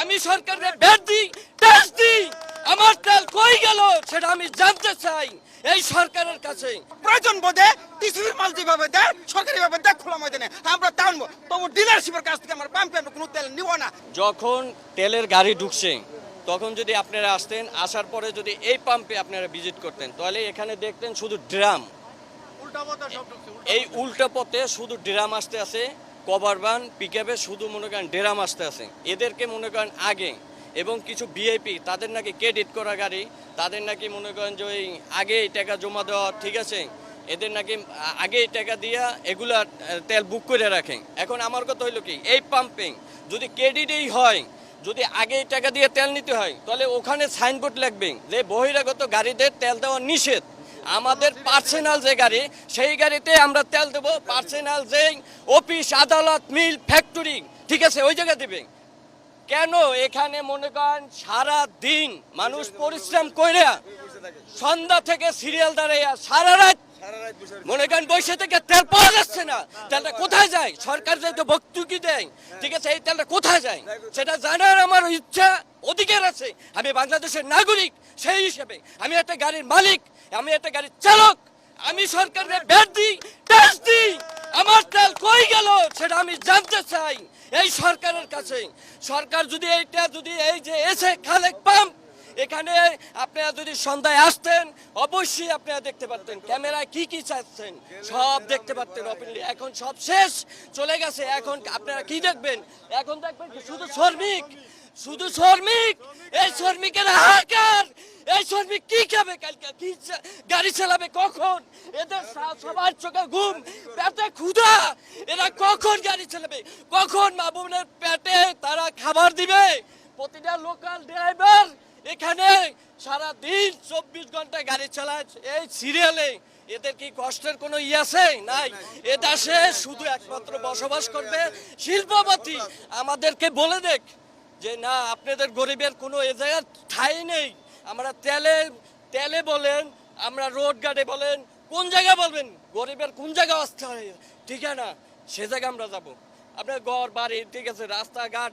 আমি সরকারের ভোট দিই, ট্যাক্স দিই, আমার তেল কই গেল সেটা আমি জানতে চাই এই সরকারের কাছে। প্রয়োজন বোধে টিসিবির মাল যেভাবে দেয় সরকারি ভাবে দেয় খোলা ময়দানে আমরা টানবো, তবু ডিলারশিপের কাছ থেকে আমরা পাম্পে আমরা কোনো তেল নিব না। যখন তেলের গাড়ি ঢুকছে তখন যদি আপনারা আসতেন, আসার পরে যদি এই পাম্পে আপনারা ভিজিট করতেন তাহলে এখানে দেখতেন শুধু ড্রাম, এই উল্টো পথে শুধু ড্রাম আসতে আছে, কভার ভ্যান পিকআপে শুধু মনে করেন ড্রাম আসতে আছে। এদেরকে মনে করেন আগে এবং কিছু ভিআইপি তাদের নাকি ক্রেডিট করা গাড়ি, তাদের নাকি মনে করেন যে ওই আগেই টাকা জমা দেওয়া, ঠিক আছে, এদের নাকি আগেই টাকা দিয়া এগুলা তেল বুক করে রাখেন। এখন আমার কথা হইলো কি, এই পাম্পিং যদি ক্রেডিটেই হয়, যদি আগেই টাকা দিয়ে তেল নিতে হয় তাহলে ওখানে সাইনবোর্ড লাগবে যে বহিরাগত গাড়িদের তেল দেওয়া নিষেধ। আমাদের পার্সোনাল যে গাড়ি সেই গাড়িতে আমরা তেল দেবো, পার্সোনাল যে অফিস আদালত মিল ফ্যাক্টরি, ঠিক আছে, ওই জায়গায় দেবে। কেন এখানে মনে করেন সারা দিন মানুষ পরিশ্রম কইরা সন্ধ্যা থেকে সিরিয়াল দাঁড়াইয়া সারা রাত মনে করেন বসে থেকে তেল পাওয়া যাচ্ছে না, তেলটা কোথায় যায়? সরকার যেহেতু ভর্তুকি দেয়, ঠিক আছে, এই তেলটা কোথায় যায় সেটা জানার আমার ইচ্ছা অধিকার আছে। আমি বাংলাদেশের নাগরিক, সেই হিসেবে আমি একটা গাড়ির মালিক, আমি একটা গাড়ির চালক, আমি সরকারের ভোট দিই, ট্যাক্স দিই, আমার তেল কই গেল সেটা আমি জানতে চাই এই সরকারের কাছে। সরকার যদি এইটা যদি এই যে এসে খালেক পাম্প এখানে আপনারা যদি সন্ধ্যায় আসতেন অবশ্যই আপনারা দেখতে পারতেন ক্যামেরায় কি কি চাচ্ছেন, সব দেখতে পারতেন ওপেনলি। এখন সব শেষ, চলে গেছে। এখন আপনারা কি দেখবেন? এখন দেখবেন শুধু শ্রমিক, শুধু শ্রমিক, এই শ্রমিকের হাহাকার। এই শ্রমিক কি খাবে কালকে, কি গাড়ি চালাবে কখন? এদের সবার চোখে ঘুম, পেটে ক্ষুধা, এরা কখন গাড়ি চালাবে, কখন মা বোনের পেটে তারা খাবার দিবে? প্রতিটা লোকাল ড্রাইভার এখানে সারা দিন 24 ঘন্টা গাড়ি চালায় এই সিরিয়ালে। এদের কি কষ্টের কোনো আছে? নাই। এ দেশে শুধু একমাত্র বসবাস করবে শিল্পপতি। আমাদেরকে বলে দেখ যে না, আপনাদের গরিবের কোনো এ জায়গায় ঠাঁই নেই। আমরা তেলে বলেন, আমরা রোড গার্ডে বলেন, কোন জায়গা বলবেন গরিবের কোন জায়গা আসতে হয় ঠিকানা, সে জায়গা আমরা যাব। আপনার ঘর বাড়ি, ঠিক আছে, রাস্তাঘাট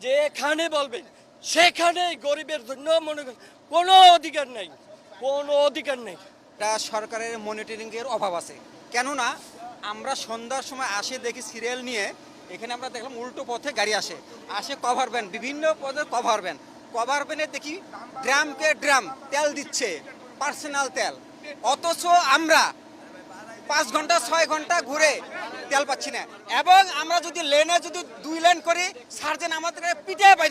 যেখানে বলবেন সেখানে গরিবের জন্য মনে করেন কোনো অধিকার নেই, কোনো অধিকার নেই। এটা সরকারের মনিটরিং এর অভাব আছে। কেননা আমরা সন্ধ্যার সময় আসে দেখি সিরিয়াল নিয়ে, এখানে আমরা দেখলাম উল্টো পথে গাড়ি আসে কভার ভ্যান, বিভিন্ন পদের কভার ভ্যানে দেখি ড্রামকে ড্রাম তেল দিচ্ছে, পার্সোনাল তেল। অথচ আমরা 5 ঘন্টা 6 ঘন্টা ঘুরে তেল পাচ্ছি না। এবং আমরা যদি লেনে যদি 2 লেন করি, সার্জেন আমাদের পিঠে